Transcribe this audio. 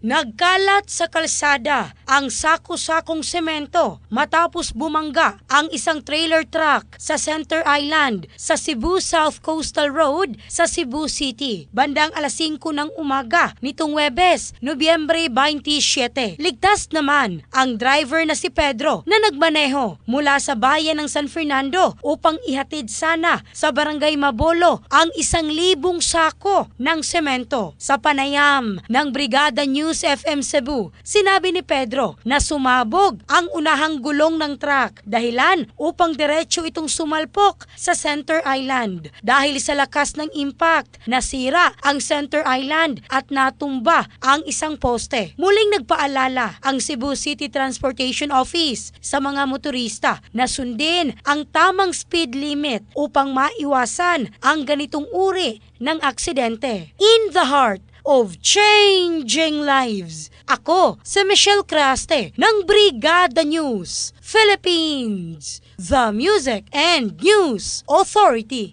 Nagkalat sa kalsada ang sako-sakong semento matapos bumangga ang isang trailer truck sa Center Island sa Cebu South Coastal Road sa Cebu City. Bandang alas 5 ng umaga nitong Huwebes, Nobyembre 27. Ligtas naman ang driver na si Pedro na nagmaneho mula sa bayan ng San Fernando upang ihatid sana sa Barangay Mabolo ang 1,000 sako ng semento. Sa panayam ng Brigada News FM Cebu, sinabi ni Pedro na sumabog ang unahang gulong ng truck dahilan upang diretso itong sumalpok sa Center Island. Dahil sa lakas ng impact, nasira ang Center Island at natumba ang isang poste. Muling nagpaalala ang Cebu City Transportation Office sa mga motorista na sundin ang tamang speed limit upang maiwasan ang ganitong uri ng aksidente. In the heart of changing lives. Ako si Michelle Craste ng Brigada News Philippines, the Music and News Authority.